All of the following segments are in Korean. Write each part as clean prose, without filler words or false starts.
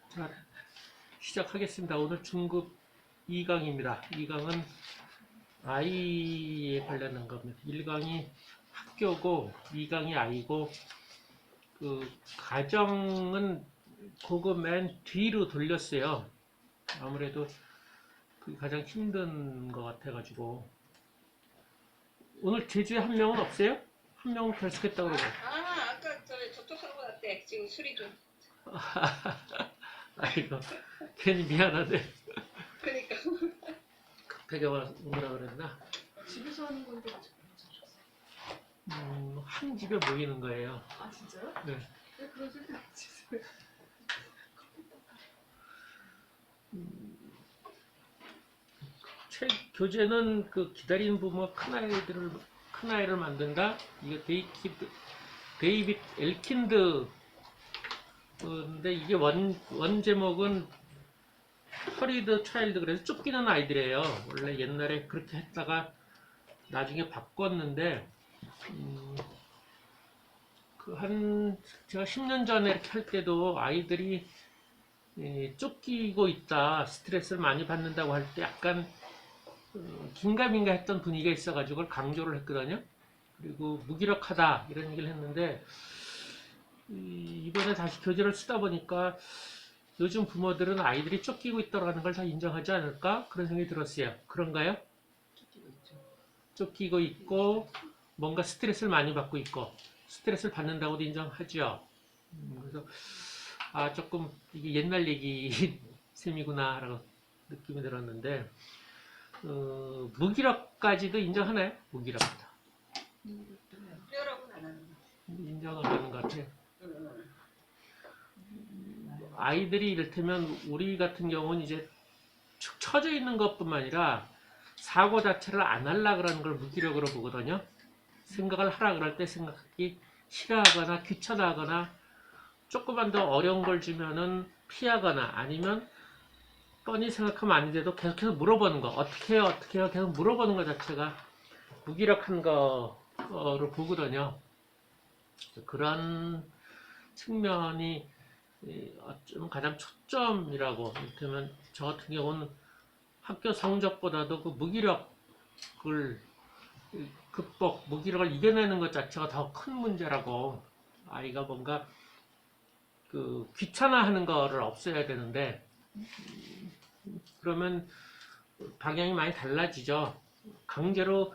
자, 시작하겠습니다. 오늘 중급 2강입니다. 2강은 아이에 관련한 겁니다. 1강이 학교고 2강이 아이고, 그 가정은 그거 맨 뒤로 돌렸어요. 아무래도 그게 가장 힘든 것 같아가지고. 오늘 제주에 한 명은 없어요? 한 명은 결석했다고 그러고. 아까 저쪽 사람 같대. 지금 술이 좀. 아이고, 괜히 미안하네. 그러니까. 급하게 오느라 그랬나? 집에서 하는 건데 아직 괜찮으셨어요? 한 집에 모이는 거예요. 아 진짜요? 네. 왜 그런 소리 하시세요? 교재는 그 기다리는 부모 큰아이를 만든다. 이거 데이빗 엘킨드. 근데 이게 원 제목은 허리드 차일드, 그래서 쫓기는 아이들이에요. 원래 옛날에 그렇게 했다가 나중에 바꿨는데, 제가 10년 전에 이렇게 할 때도 아이들이 쫓기고 있다, 스트레스를 많이 받는다고 할 때 약간 긴가민가 했던 분위기가 있어가지고 그걸 강조를 했거든요. 그리고 무기력하다 이런 얘기를 했는데, 이번에 다시 교재를 쓰다 보니까 요즘 부모들은 아이들이 쫓기고 있다는 걸 다 인정하지 않을까? 그런 생각이 들었어요. 그런가요? 쫓기고 있죠. 쫓기고 있고 뭔가 스트레스를 많이 받고 있고, 스트레스를 받는다고도 인정하죠. 그래서 조금 이게 옛날 얘기 셈이구나 라고 느낌이 들었는데, 무기력까지도 인정하나요? 무기력다. 뼈라고는 안 하는 거. 인정하는 것 같아요. 아이들이 이를테면 우리 같은 경우는 이제 축 처져 있는 것뿐만 아니라 사고 자체를 안 하려고 그러는 걸 무기력으로 보거든요. 생각을 하라 그럴 때 생각하기 싫어하거나 귀찮아하거나, 조금만 더 어려운 걸 주면은 피하거나, 아니면 뻔히 생각하면 아닌데도 계속해서 물어보는 거, 어떻게 해요 어떻게 해요 계속 물어보는 것 자체가 무기력한 거로 보거든요. 그런 측면이 어쩌면 가장 초점이라고. 이를테면 저 같은 경우는 학교 성적보다도 그 무기력을 무기력을 이겨내는 것 자체가 더 큰 문제라고. 아이가 뭔가 그 귀찮아하는 거를 없애야 되는데, 그러면 방향이 많이 달라지죠. 강제로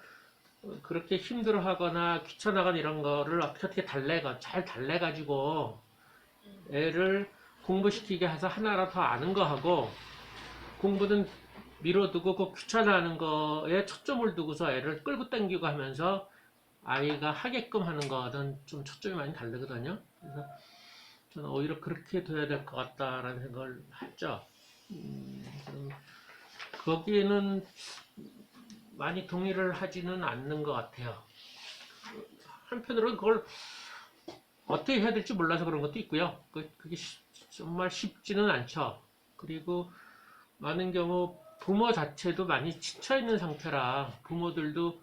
그렇게 힘들어하거나 귀찮아하거나 이런 거를 어떻게 잘 달래가지고 애를 공부시키게 해서 하나라도 더 아는 거 하고, 공부는 미뤄두고 그 귀찮아하는 거에 초점을 두고서 애를 끌고 당기고 하면서 아이가 하게끔 하는 거는 좀 초점이 많이 다르거든요. 그래서 저는 오히려 그렇게 돼야 될 것 같다라는 생각을 했죠. 거기에는 많이 동의를 하지는 않는 것 같아요. 한편으로는 그걸 어떻게 해야 될지 몰라서 그런 것도 있고요. 그게 정말 쉽지는 않죠. 그리고 많은 경우 부모 자체도 많이 지쳐있는 상태라, 부모들도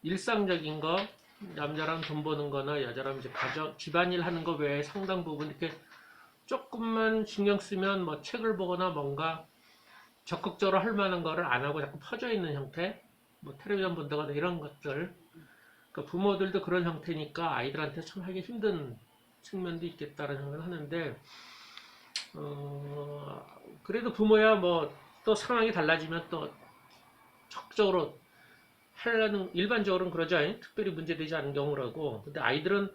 일상적인 거, 남자랑 돈 버는 거나 여자랑 이제 집안일 하는 거 외에 상당 부분 이렇게 조금만 신경 쓰면 뭐 책을 보거나 뭔가 적극적으로 할 만한 거를 안 하고 자꾸 퍼져 있는 형태, 뭐 텔레비전 본다거나 이런 것들. 그러니까 부모들도 그런 형태니까 아이들한테 참 하기 힘든 측면도 있겠다는 생각을 하는데, 그래도 부모야 뭐 또 상황이 달라지면 또 적극적으로 하려는, 일반적으로는 그러죠. 특별히 문제되지 않은 경우라고. 근데 아이들은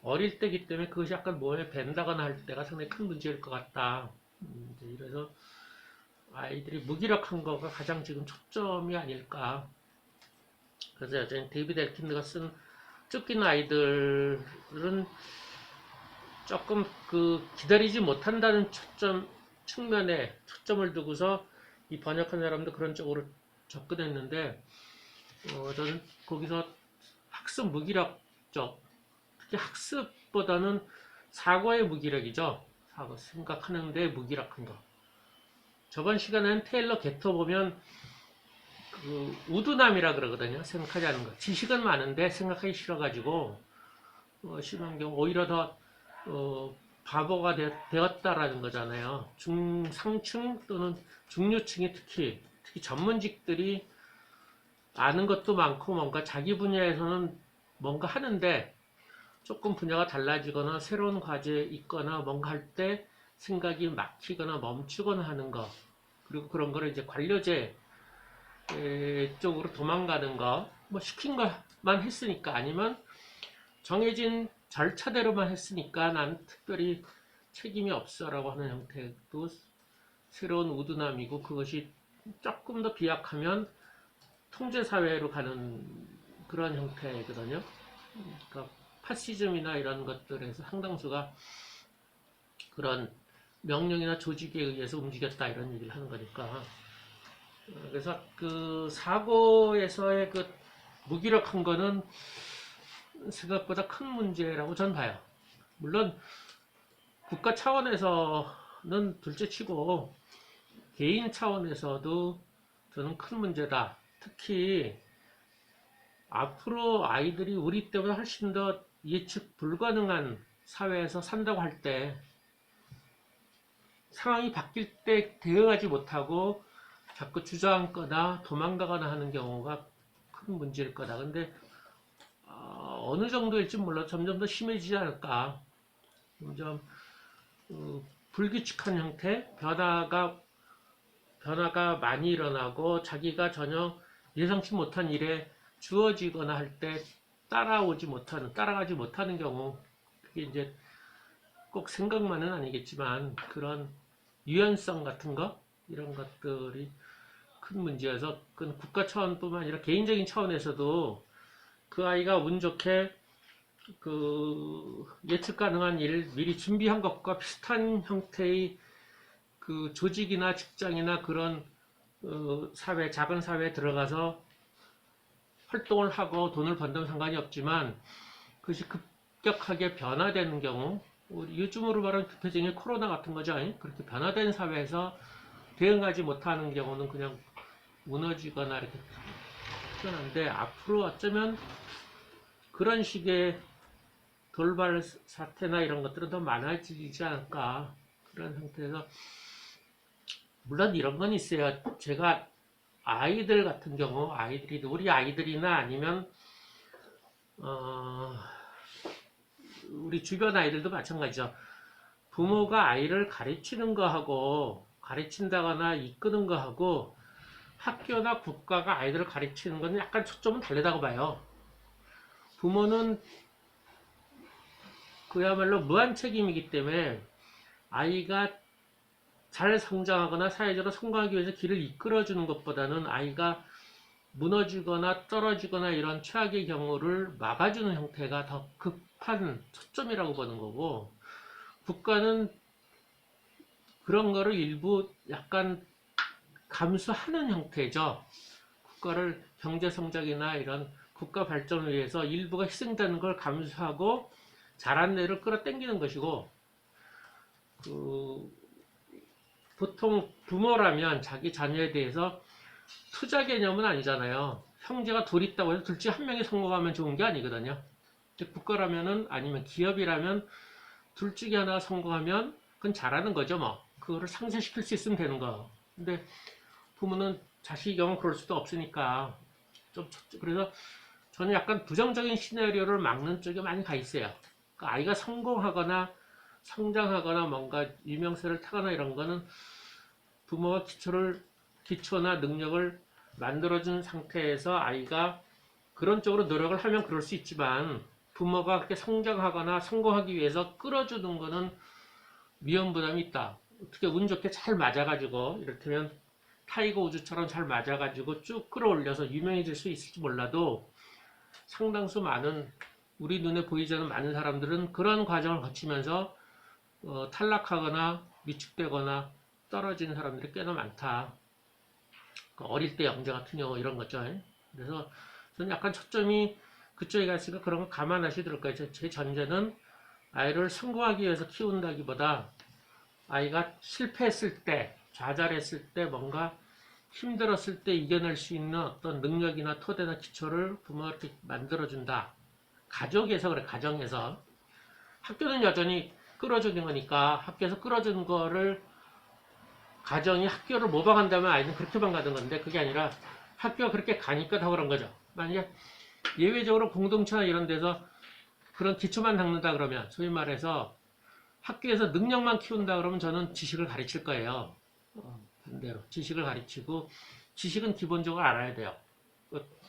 어릴 때기 때문에 그것이 약간 몸에 밴다거나 할 때가 상당히 큰 문제일 것 같다. 그래서 아이들이 무기력한 거가 가장 지금 초점이 아닐까. 그래서 여전히 데이비드 엘킨드가 쓴 쫓기는 아이들은 조금 기다리지 못한다는 측면에 초점을 두고서 이 번역한 사람도 그런 쪽으로 접근했는데, 저는 거기서 학습 무기력 쪽, 특히 학습보다는 사고의 무기력이죠. 생각하는 데 무기력한 거. 저번 시간에는 테일러 게터 보면 우두남이라 그러거든요. 생각하지 않은 거. 지식은 많은데 생각하기 싫어가지고 심한 경우 오히려 더 바보가 되었다라는 거잖아요. 중상층 또는 중류층이 특히 전문직들이 아는 것도 많고 뭔가 자기 분야에서는 뭔가 하는데 조금 분야가 달라지거나 새로운 과제에 있거나 뭔가 할 때 생각이 막히거나 멈추거나 하는 거, 그리고 그런 거를 이제 관료제 쪽으로 도망가는 거, 뭐 시킨 것만 했으니까, 아니면 정해진 절차대로만 했으니까 난 특별히 책임이 없어라고 하는 형태도 새로운 우두남이고, 그것이 조금 더 비약하면 통제사회로 가는 그런 형태거든요. 그러니까 파시즘이나 이런 것들에서 상당수가 그런 명령이나 조직에 의해서 움직였다 이런 얘기를 하는 거니까. 그래서 그 사고에서의 그 무기력한 거는 생각보다 큰 문제라고 전 봐요. 물론 국가 차원에서는 둘째치고 개인 차원에서도 저는 큰 문제다. 특히 앞으로 아이들이 우리 때보다 훨씬 더 예측 불가능한 사회에서 산다고 할 때 상황이 바뀔 때 대응하지 못하고 자꾸 주저앉거나 도망가거나 하는 경우가 큰 문제일 거다. 근데 어느 정도일지 몰라 점점 더 심해지지 않을까. 점점 불규칙한 형태, 변화가 많이 일어나고 자기가 전혀 예상치 못한 일에 주어지거나 할 때 따라가지 못하는 경우, 그게 이제 꼭 생각만은 아니겠지만 그런 유연성 같은 거, 이런 것들이 큰 문제여서 그건 국가 차원뿐만 아니라 개인적인 차원에서도 그 아이가 운 좋게 그 예측 가능한 일 미리 준비한 것과 비슷한 형태의 그 조직이나 직장이나 그런 작은 사회에 들어가서 활동을 하고 돈을 번다면 상관이 없지만 그것이 급격하게 변화되는 경우, 요즘으로 말하면 대표적인 코로나 같은 거죠. 그렇게 변화된 사회에서 대응하지 못하는 경우는 그냥 무너지거나 이렇게 표현하는데, 앞으로 어쩌면 그런 식의 돌발 사태나 이런 것들은 더 많아지지 않을까, 그런 상태에서. 물론 이런 건 있어요. 제가 아이들 같은 경우, 우리 아이들이나 아니면 우리 주변 아이들도 마찬가지죠. 부모가 아이를 가르치는 거하고, 가르친다거나 이끄는 거하고 학교나 국가가 아이들을 가르치는 건 약간 초점은 다르다고 봐요. 부모는 그야말로 무한 책임이기 때문에 아이가 잘 성장하거나 사회적으로 성공하기 위해서 길을 이끌어주는 것보다는 아이가 무너지거나 떨어지거나 이런 최악의 경우를 막아주는 형태가 더 급한 초점이라고 보는 거고, 국가는 그런 거를 일부 약간 감수하는 형태죠. 국가를 경제 성장이나 이런 국가 발전을 위해서 일부가 희생되는 걸 감수하고 잘한 애를 끌어당기는 것이고, 보통 부모라면 자기 자녀에 대해서 투자 개념은 아니잖아요. 형제가 둘 있다고 해서 둘 중에 한 명이 성공하면 좋은 게 아니거든요. 국가라면은, 아니면 기업이라면 둘 중에 하나 성공하면 그건 잘하는 거죠, 뭐. 그거를 상쇄시킬 수 있으면 되는 거. 근데 부모는 자식의 경우 그럴 수도 없으니까 그래서 저는 약간 부정적인 시나리오를 막는 쪽에 많이 가 있어요. 그러니까 아이가 성공하거나 성장하거나 뭔가 유명세를 타거나 이런 거는 부모가 기초나 능력을 만들어준 상태에서 아이가 그런 쪽으로 노력을 하면 그럴 수 있지만, 부모가 그렇게 성장하거나 성공하기 위해서 끌어주는 거는 위험 부담이 있다. 어떻게 운 좋게 잘 맞아가지고, 이를테면 타이거 우즈처럼 잘 맞아가지고 쭉 끌어올려서 유명해질 수 있을지 몰라도, 상당수 많은, 우리 눈에 보이지 않는 많은 사람들은 그런 과정을 거치면서 탈락하거나 위축되거나 떨어지는 사람들이 꽤나 많다. 어릴 때 영재 같은 경우 이런 거죠. 그래서 저는 약간 초점이 그쪽에 갔으니까 그런 거 감안하시도록 거예요. 제 전제는 아이를 성공하기 위해서 키운다기보다 아이가 실패했을 때, 좌절했을 때, 뭔가 힘들었을 때 이겨낼 수 있는 어떤 능력이나 토대나 기초를 부모가 이렇게 만들어준다. 가족에서 그래, 가정에서. 학교는 여전히 끌어주는 거니까 학교에서 끌어주는 거를 가정이 학교를 모방한다면 아이는 그렇게만 가는 건데 그게 아니라 학교가 그렇게 가니까 더 그런 거죠. 만약에 예외적으로 공동체나 이런 데서 그런 기초만 닦는다 그러면 소위 말해서 학교에서 능력만 키운다 그러면 저는 지식을 가르칠 거예요. 반대로 지식을 가르치고 지식은 기본적으로 알아야 돼요.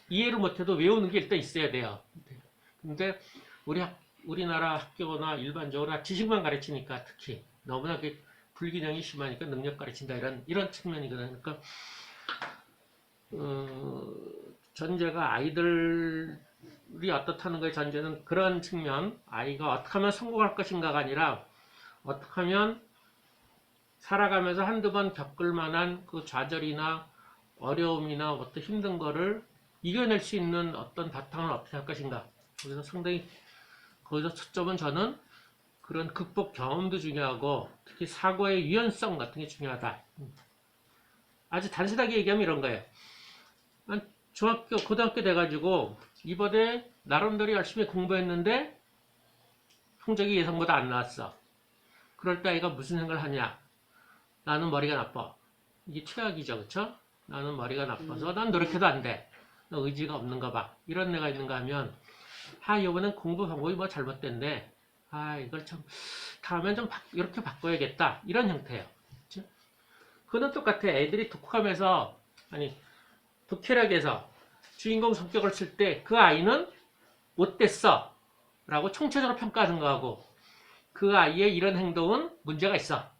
이해를 못해도 외우는 게 일단 있어야 돼요. 근데 우리나라 학교나 일반적으로 다 지식만 가르치니까 특히 너무나 그 불균형이 심하니까 능력 가르친다 이런 측면이거든요. 그러니까 전제가 아이들이 어떻다는 거의 전제는 그런 측면, 아이가 어떻게 하면 성공할 것인가가 아니라 어떻게 하면 살아가면서 한두 번 겪을 만한 그 좌절이나 어려움이나 어떤 힘든 거를 이겨낼 수 있는 어떤 바탕을 어떻게 할 것인가. 그래서 상당히 거기서 초점은 저는 그런 극복 경험도 중요하고 특히 사고의 유연성 같은 게 중요하다. 아주 단순하게 얘기하면 이런 거예요. 중학교, 고등학교 돼가지고 이번에 나름대로 열심히 공부했는데 성적이 예상보다 안 나왔어. 그럴 때 아이가 무슨 생각을 하냐? 나는 머리가 나빠. 이게 최악이죠, 그쵸? 나는 머리가 나빠서 난 노력해도 안 돼. 너 의지가 없는가 봐. 이런 애가 있는가 하면 이번엔 공부 방법이 뭐 잘못됐네. 이걸 참 다음엔 좀 이렇게 바꿔야겠다. 이런 형태예요. 그쵸? 그거는 똑같아. 애들이 독학하면서 독해력에서 주인공 성격을 쓸 때 그 아이는 못됐어 라고 총체적으로 평가하는 거하고 그 아이의 이런 행동은 문제가 있어.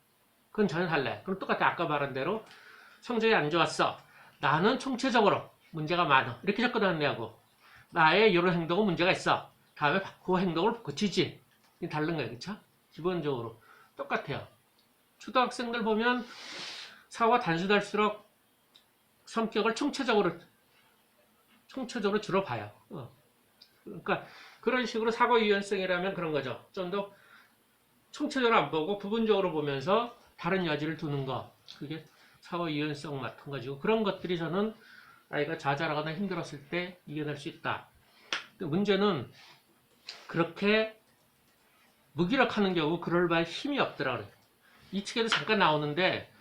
그건 전혀 달라요. 그럼 똑같아. 아까 말한 대로 성적이 안 좋았어. 나는 총체적으로 문제가 많아. 이렇게 접근하는 애하고 나의 이런 행동은 문제가 있어. 다음에 그 행동을 고치지. 이게 다른 거예요. 그쵸? 기본적으로 똑같아요. 초등학생들 보면 사고가 단순할수록 성격을 총체적으로 주로 봐요. 그러니까 그런 식으로 사고 유연성이라면 그런 거죠. 좀 더 총체적으로 안 보고 부분적으로 보면서 다른 여지를 두는 거. 그게 사고 유연성 같은 거지고 그런 것들이 저는 아이가 좌절하거나 힘들었을 때 이겨낼 수 있다. 근데 문제는 그렇게 무기력하는 경우 그럴 바에 힘이 없더라 그래요. 이 책에도 잠깐 나오는데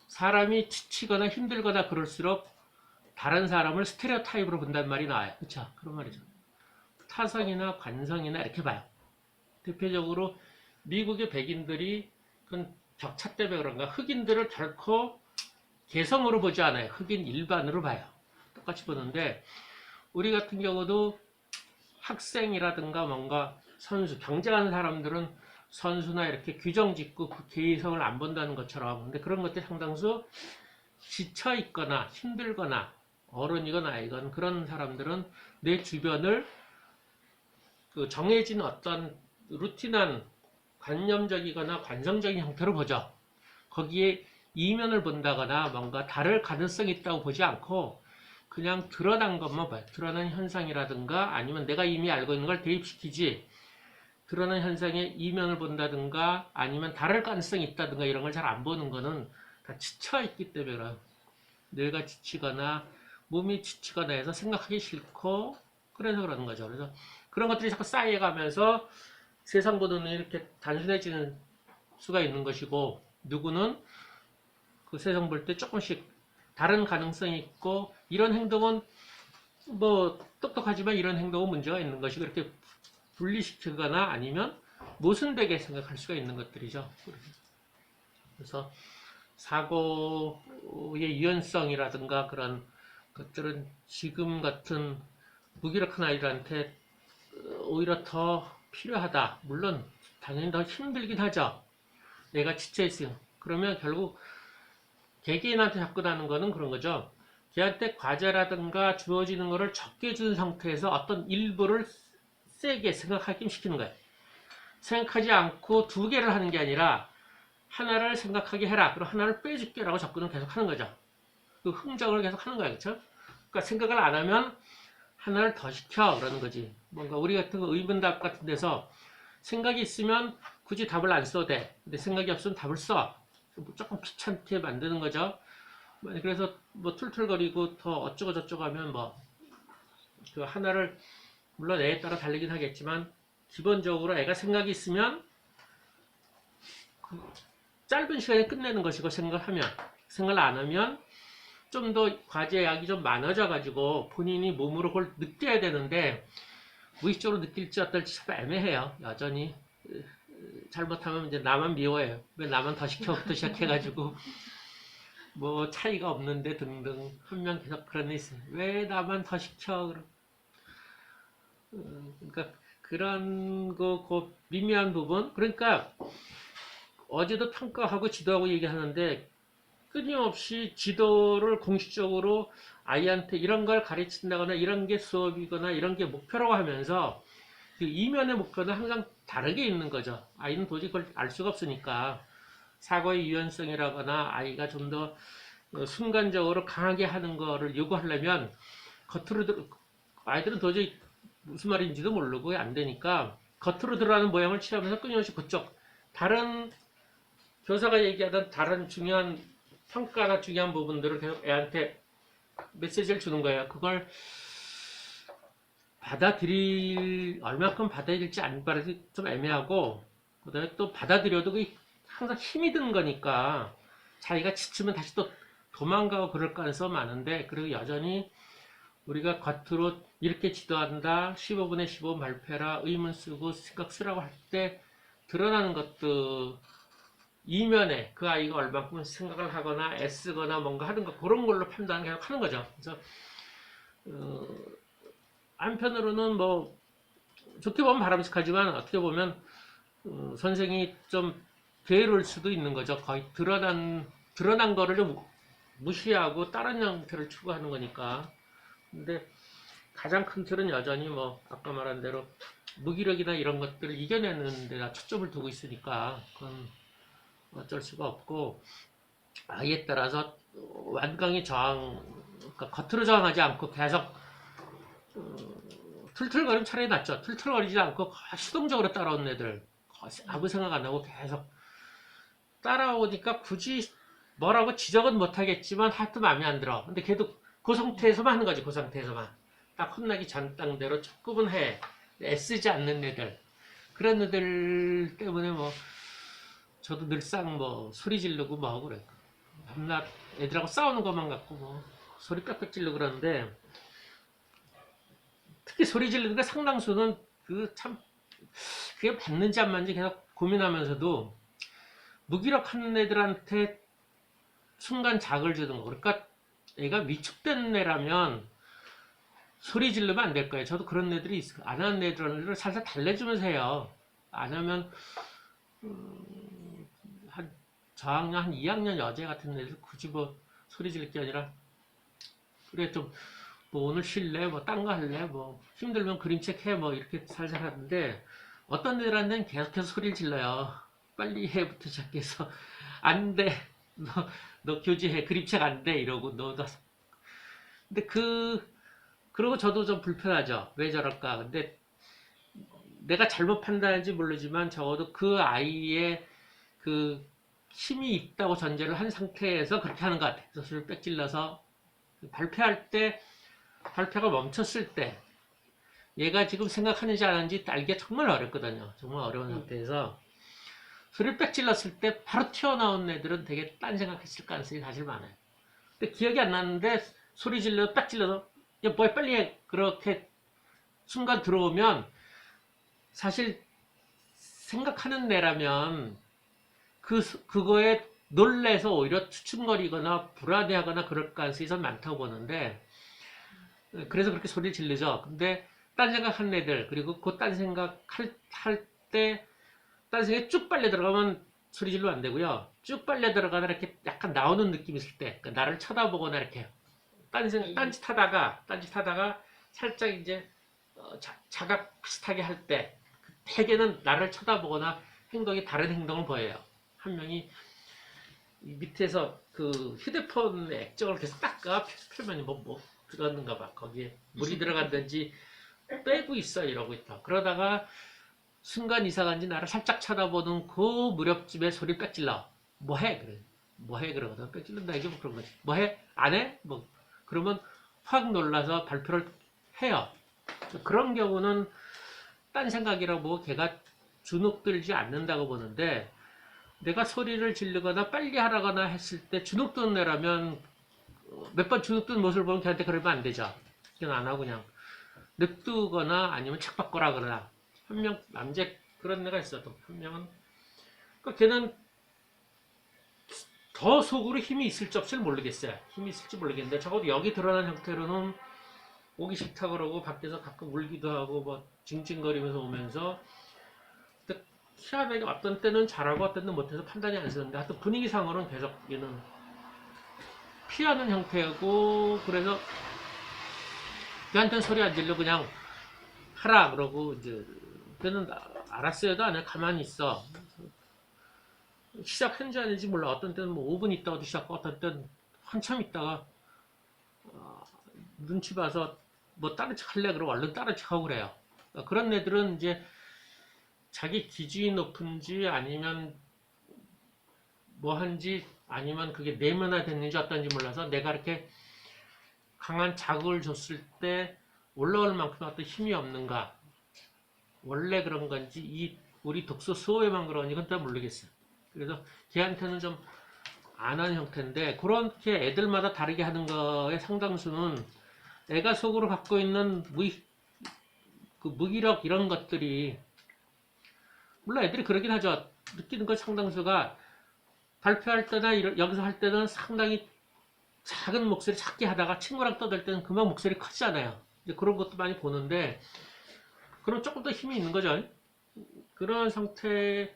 사람이 지치거나 힘들거나 그럴수록 다른 사람을 스테레오 타입으로 본다는 말이 나와요. 그쵸? 그런 말이죠. 타성이나 관성이나 이렇게 봐요. 대표적으로 미국의 백인들이 그건 격차 때문에 그런가 흑인들을 결코 개성으로 보지 않아요. 흑인 일반으로 봐요. 똑같이 보는데 우리 같은 경우도 학생이라든가 뭔가 선수, 경쟁하는 사람들은 선수나 이렇게 규정 짓고 그 개성을 안 본다는 것처럼 근데 그런 것들이 상당수 지쳐 있거나 힘들거나 어른이거나 아이건 그런 사람들은 내 주변을 그 정해진 어떤 루틴한 관념적이거나 관성적인 형태로 보죠. 거기에 이면을 본다거나 뭔가 다를 가능성이 있다고 보지 않고 그냥 드러난 것만 봐요. 드러난 현상이라든가 아니면 내가 이미 알고 있는 걸 대입시키지 드러난 현상의 이면을 본다든가 아니면 다를 가능성이 있다든가 이런 걸 잘 안 보는 거는 다 지쳐있기 때문에 그래요. 뇌가 지치거나 몸이 지치거나 해서 생각하기 싫고 그래서 그러는 거죠. 그래서 그런 것들이 자꾸 쌓여가면서 세상 보는 눈이 이렇게 단순해지는 수가 있는 것이고 누구는 그 세상 볼 때 조금씩 다른 가능성이 있고 이런 행동은 뭐 똑똑하지만 이런 행동은 문제가 있는 것이고 이렇게 분리시키거나 아니면 모순되게 생각할 수가 있는 것들이죠. 그래서 사고의 유연성이라든가 그런 것들은 지금 같은 무기력한 아이들한테 오히려 더 필요하다. 물론 당연히 더 힘들긴 하죠. 내가 지쳐있어요. 그러면 결국 개개인한테 접근하는 거는 그런 거죠. 걔한테 과제라든가 주어지는 거를 적게 준 상태에서 어떤 일부를 세게 생각하게 시키는 거예요. 생각하지 않고 두 개를 하는 게 아니라 하나를 생각하게 해라. 그리고 하나를 빼줄게 라고 접근을 계속 하는 거죠. 그 흥정을 계속 하는 거예요. 그렇죠? 그러니까 생각을 안 하면 하나를 더 시켜 그러는 거지. 뭔가 우리 같은 의문답 같은 데서 생각이 있으면 굳이 답을 안 써도 돼. 근데 생각이 없으면 답을 써. 조금 귀찮게 만드는 거죠. 그래서 뭐 툴툴거리고 더 어쩌고 저쩌고 하면 뭐 그 하나를 물론 애에 따라 다르긴 하겠지만 기본적으로 애가 생각이 있으면 짧은 시간에 끝내는 것이고 생각을 안 하면 좀 더 과제약이 좀 많아져 가지고 본인이 몸으로 그걸 느껴야 되는데 무의식적으로 느낄지 어떨지 참 애매해요. 여전히 잘못하면 이제 나만 미워해요. 왜 나만 더 시켜부터 시작해가지고 뭐 차이가 없는데 등등 한 명 계속 그런 애 있어요. 왜 나만 더 시켜? 그러니까 그런 그 미묘한 부분. 그러니까 어제도 평가하고 지도하고 얘기하는데 끊임없이 지도를 공식적으로 아이한테 이런 걸 가르친다거나 이런 게 수업이거나 이런 게 목표라고 하면서 그 이면의 목표는 항상 다르게 있는 거죠. 아이는 도저히 그걸 알 수가 없으니까 사고의 유연성이라거나 아이가 좀 더 순간적으로 강하게 하는 거를 요구하려면 아이들은 도저히 무슨 말인지도 모르고 안 되니까 겉으로 드러나는 모양을 취하면서 끊임없이 그쪽 다른 교사가 얘기하던 다른 중요한 평가나 중요한 부분들을 계속 애한테 메시지를 주는 거예요. 그걸 얼마큼 받아들일지 안 받아들일지 좀 애매하고, 그 다음에 또 받아들여도 그게 항상 힘이 드는 거니까, 자기가 지치면 다시 또 도망가고 그럴 가능성이 많은데, 그리고 여전히 우리가 겉으로 이렇게 지도한다, 15분에 15분 발표해라, 의문 쓰고 생각 쓰라고 할 때 드러나는 것도 이면에 그 아이가 얼마큼 생각을 하거나 애쓰거나 뭔가 하는 거 그런 걸로 판단을 계속 하는 거죠. 그래서 한편으로는 뭐 좋게 보면 바람직하지만 어떻게 보면 선생이 좀 게으를 수도 있는 거죠. 거의 드러난 거를 좀 무시하고 다른 형태를 추구하는 거니까. 근데 가장 큰 틀은 여전히 뭐 아까 말한 대로 무기력이나 이런 것들을 이겨내는 데다 초점을 두고 있으니까 그건 어쩔 수가 없고, 아이에 따라서 완강히 그러니까 겉으로 저항하지 않고 계속 툴툴거리면 차라리 낫죠. 툴툴거리지 않고 수동적으로 따라오는 애들 아무 생각 안 하고 계속 따라오니까 굳이 뭐라고 지적은 못하겠지만 하여튼 마음에 안 들어. 근데 걔도 그 상태에서만 하는 거지. 그 상태에서만 딱 혼나기 전 땅대로 조금은 해. 애쓰지 않는 애들, 그런 애들 때문에 뭐 저도 늘상 뭐 소리 지르고 뭐 하고 그래. 밤낮 애들하고 싸우는 것만 갖고 뭐 소리 빽빽 지르고 그러는데, 특히 소리 지르는 게 상당수는 그게 맞는지 안 맞는지 계속 고민하면서도 무기력한 애들한테 순간 작을 주는 거. 그러니까 애가 위축된 애라면 소리 지르면 안 될 거예요. 저도 그런 애들이 있어요. 안 하는 애들을 살살 달래주면서 해요. 안 하면 한 저학년 한 2학년 여제 같은 애들 굳이 뭐 소리 지를 게 아니라 그래 좀 뭐 오늘 쉴래? 뭐 딴 거 할래? 뭐 힘들면 그림책 해? 뭐 이렇게 살살 하는데 어떤 애들한테는 계속해서 소리를 질러요. 빨리 해부터 시작해서 안 돼. 너 교재해. 그림책 안 돼. 이러고 너도. 근데 그러고 저도 좀 불편하죠. 왜 저럴까? 근데 내가 잘못 판단한지 모르지만 적어도 그 아이의 그 힘이 있다고 전제를 한 상태에서 그렇게 하는 것 같아요. 소리를 빽질러서 발표할 때, 발표가 멈췄을 때 얘가 지금 생각하는지 안 하는지 알기가 정말 어렵거든요. 정말 어려운 상태에서 소리를 빽질렀을 때 바로 튀어나온 애들은 되게 딴 생각했을 가능성이 사실 많아요. 근데 기억이 안 나는데 소리 질러 빽질러서 야 뭐야 빨리 해. 그렇게 순간 들어오면 사실 생각하는 애라면 그거에 놀래서 오히려 추춤거리거나 불안해하거나 그럴 가능성이 더 많다고 보는데, 그래서 그렇게 소리를 지르죠. 근데 딴 생각하는 애들, 그리고 그 딴 생각 할 때 딴 생각에 쭉 빨려 들어가면 소리 지르면 안 되고요. 쭉 빨려 들어가다 이렇게 약간 나오는 느낌이 있을 때, 그러니까 나를 쳐다보거나 이렇게 딴짓 하다가 살짝 이제 자각 비슷하게 할 때, 대개는 나를 쳐다보거나 행동이 다른 행동을 보여요. 한 명이 밑에서 그 휴대폰의 액정을 계속 닦아. 표면이 뭐 들어갔는가 봐. 거기에 물이 들어간든지 빼고 있어. 이러고 있다. 그러다가 순간 이상한지 나를 살짝 쳐다보는 그 무렵쯤에 소리를 빽질러. 뭐 해? 그래. 뭐 해? 그러거든. 빽질른다. 이게 뭐 그런 거지. 뭐 해? 안 해? 뭐. 그러면 확 놀라서 발표를 해요. 그런 경우는 딴 생각이라고 걔가 주눅들지 않는다고 보는데, 내가 소리를 지르거나 빨리 하라거나 했을 때 주눅드는 애라면 몇 번 주눅드는 모습을 보면 걔한테 그러면 안 되죠. 그냥 안 하고 그냥 냅두거나 아니면 책 바꿔라 그러나. 한 명 남자 그런 애가 있어도 한 명은 그러니까 걔는 더 속으로 힘이 있을지 없을지 모르겠어요. 힘이 있을지 모르겠는데 적어도 여기 드러난 형태로는 오기 싫다 그러고 밖에서 가끔 울기도 하고 뭐 징징거리면서 오면서 희한하게 어떤 때는 잘하고 어떤 때는 못해서 판단이 안 서는데 하여튼 분위기상으로는 계속 얘는 피하는 형태고 그래서 걔한테는 소리 안 질러 그냥 하라 그러고 이제 걔는 알았어요도 안 해 가만히 있어 시작했는지 아닌지 몰라 어떤 때는 뭐 5분 있다가도 시작하고 어떤 때는 한참 있다가 어, 눈치 봐서 뭐 다른 척 할래 그러고 얼른 다른 척 하고 그래요 그런 애들은 이제 자기 기준이 높은지 아니면 뭐 한지 아니면 그게 내면화됐는지 어떤지 몰라서 내가 이렇게 강한 자극을 줬을 때 올라올 만큼 어떤 힘이 없는가 원래 그런 건지 이 우리 독서 수호에만 그러니 그건 또 모르겠어요. 그래서 걔한테는 좀 안 하는 형태인데 그렇게 애들마다 다르게 하는 거의 상당수는 애가 속으로 갖고 있는 그 무기력 이런 것들이 물론 애들이 그러긴 하죠. 느끼는 것 상당수가 발표할 때나 여기서 할 때는 상당히 작은 목소리 작게 하다가 친구랑 떠들 때는 금방 목소리 커지잖아요. 이제 그런 것도 많이 보는데 그럼 조금 더 힘이 있는 거죠. 그런 상태를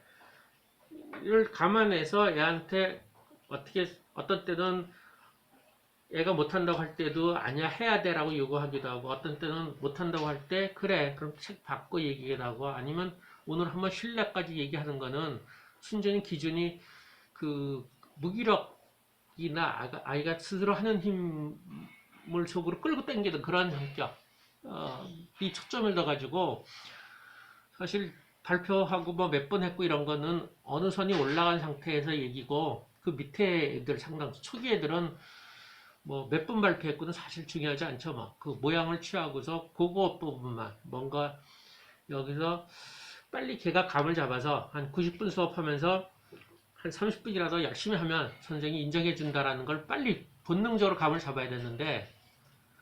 감안해서 애한테 어떻게 어떤 때는 애가 못한다고 할 때도 아니야 해야 돼라고 요구하기도 하고 어떤 때는 못한다고 할 때 그래 그럼 책 바꿔 얘기하기도 하고 아니면 오늘 한번 쉴래까지 얘기하는 거는 순전히 기준이 그 무기력이나 아이가 스스로 하는 힘을 속으로 끌고 당기는 그런 성격 이 초점을 둬가지고 사실 발표하고 뭐 몇 번 했고 이런 거는 어느 선이 올라간 상태에서 얘기고 그 밑에 애들 상당수 초기 애들은 뭐 몇 번 발표했고는 사실 중요하지 않죠. 뭐 그 모양을 취하고서 그거 부분만 뭔가 여기서 빨리 걔가 감을 잡아서 한 90분 수업하면서 한 30분이라도 열심히 하면 선생님이 인정해 준다라는 걸 빨리 본능적으로 감을 잡아야 되는데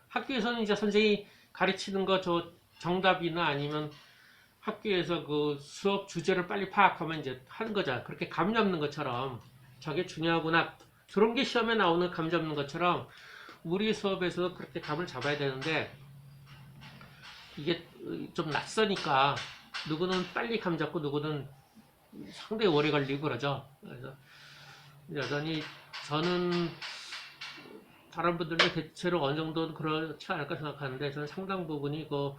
학교에서는 이제 선생님이 가르치는 거 저 정답이나 아니면 학교에서 그 수업 주제를 빨리 파악하면 이제 하는 거잖아. 그렇게 감 잡는 것처럼 저게 중요하구나. 저런 게 시험에 나오는 감 잡는 것처럼 우리 수업에서도 그렇게 감을 잡아야 되는데 이게 좀 낯서니까 누구는 빨리 감 잡고 누구는 상당히 오래 걸리고 그러죠. 그래서 여전히 저는 다른 분들도 대체로 어느 정도는 그렇지 않을까 생각하는데 저는 상당 부분이 그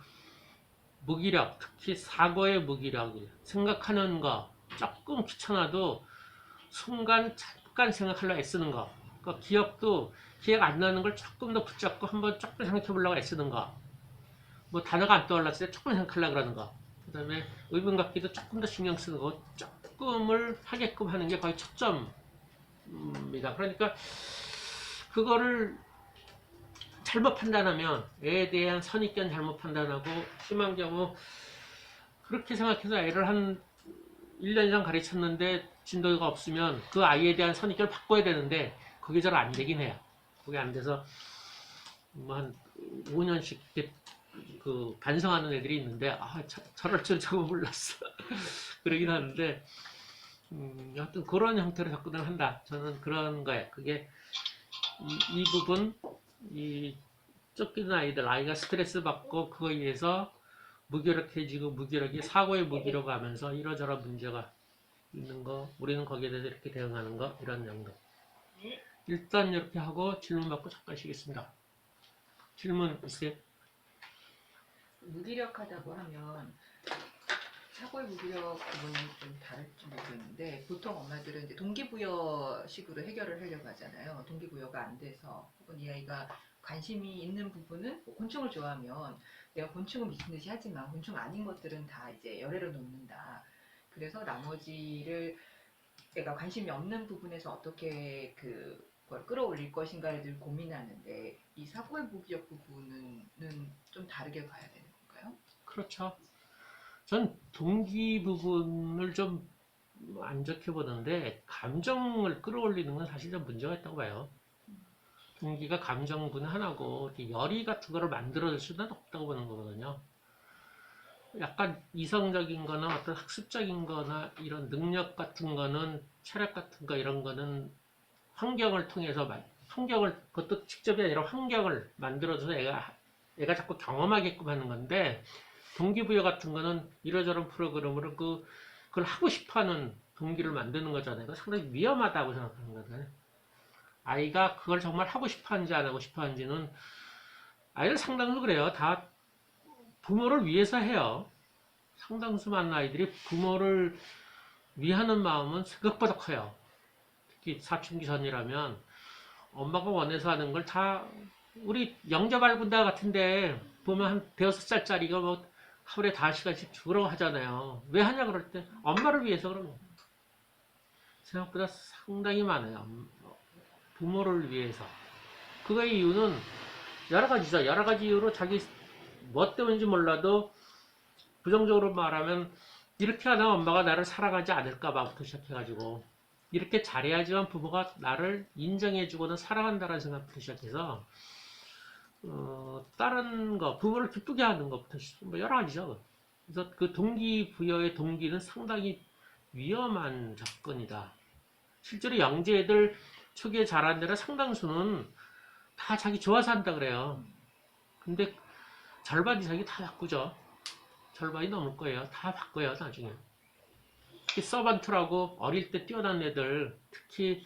무기력, 특히 사고의 무기력, 생각하는 거 조금 귀찮아도 순간 잠깐 생각하려고 애쓰는 거. 그 기억도 기억 안 나는 걸 조금 더 붙잡고 한번 조금 생각해 보려고 애쓰는 거. 뭐 단어가 안 떠올랐을 때 조금 생각하려고 그러는 거. 그 다음에 의문 갖기도 조금 더 신경 쓰는 거. 조금을 하게끔 하는 게 거의 초점입니다. 그러니까 그거를 잘못 판단하면 애에 대한 선입견 잘못 판단하고 심한 경우 그렇게 생각해서 애를 한 1년 이상 가르쳤는데 진도가 없으면 그 아이에 대한 선입견을 바꿔야 되는데 그게 잘 안 되긴 해요. 그게 안 돼서 뭐 한 5년씩 그 반성하는 애들이 있는데 저럴 줄 저거 몰랐어. 그러긴 하는데 하여튼 그런 형태로 접근을 한다. 저는 그런 거예요. 그게 이 부분 이 쫓기는 아이가 스트레스 받고 그거에 의해서 무기력해지고 무기력이 사고의 무기력 하면서 이러저러 문제가 있는 거 우리는 거기에 대해서 이렇게 대응하는 거 이런 정도 일단 이렇게 하고 질문 받고 잠깐 쉬겠습니다. 질문 있어요? 무기력하다고 하면 사고의 무기력 부분은 좀 다를지 모르겠는데 보통 엄마들은 이제 동기부여식으로 해결을 하려고 하잖아요. 동기부여가 안 돼서 혹은 이 아이가 관심이 있는 부분은 뭐 곤충을 좋아하면 내가 곤충을 미친 듯이 하지만 곤충 아닌 것들은 다 이제 열애로 놓는다. 그래서 나머지를 내가 관심이 없는 부분에서 어떻게 그걸 끌어올릴 것인가를 늘 고민하는데 이 사고의 무기력 부분은 좀 다르게 봐야 되는 건가요? 그렇죠. 전 동기 부분을 좀 안 좋게 보는데 감정을 끌어올리는 건 사실 좀 문제가 있다고 봐요. 동기가 감정분 하나고 이렇게 열의 같은 거를 만들어낼 수는 없다고 보는 거거든요. 약간 이성적인 거나 어떤 학습적인 거나 이런 능력 같은 거는 체력 같은 거 이런 거는 환경을 통해서 환경을 그것도 직접이 아니라 환경을 만들어줘서 애가 자꾸 경험하게끔 하는 건데 동기부여 같은 거는 이러저런 프로그램으로 그걸 하고 싶어하는 동기를 만드는 거잖아요. 그거 상당히 위험하다고 생각하는 거거든요. 아이가 그걸 정말 하고 싶어하는지 안 하고 싶어하는지는 아이들 상당수 그래요. 다 부모를 위해서 해요. 상당수 많은 아이들이 부모를 위하는 마음은 생각보다 커요. 특히 사춘기 전이라면 엄마가 원해서 하는 걸 다 우리 영재발군다 같은데 보면 한 대여섯 살짜리가 뭐 하루에 5시간씩 죽으라고 하잖아요. 왜 하냐 그럴 때 엄마를 위해서 그러는 거예요. 생각보다 상당히 많아요. 부모를 위해서. 그거의 이유는 여러 가지죠. 여러 가지 이유로 자기 뭐 때문인지 몰라도 부정적으로 말하면 이렇게 하다 엄마가 나를 사랑하지 않을까봐부터 시작해가지고 이렇게 잘해야지만 부모가 나를 인정해주고는 사랑한다라는 생각부터 시작해서 다른 거 부모를 기쁘게 하는 것부터 뭐 여러 가지죠. 그래서 그 동기부여의 동기는 상당히 위험한 접근이다. 실제로 영재애들 초기에 자란 데는 상당수는 다 자기 좋아서 한다 그래요. 근데 절반 이상이 다 바꾸죠. 절반이 넘을 거예요. 다 바꿔요 나중에. 특히 서번트라고 어릴 때 뛰어난 애들, 특히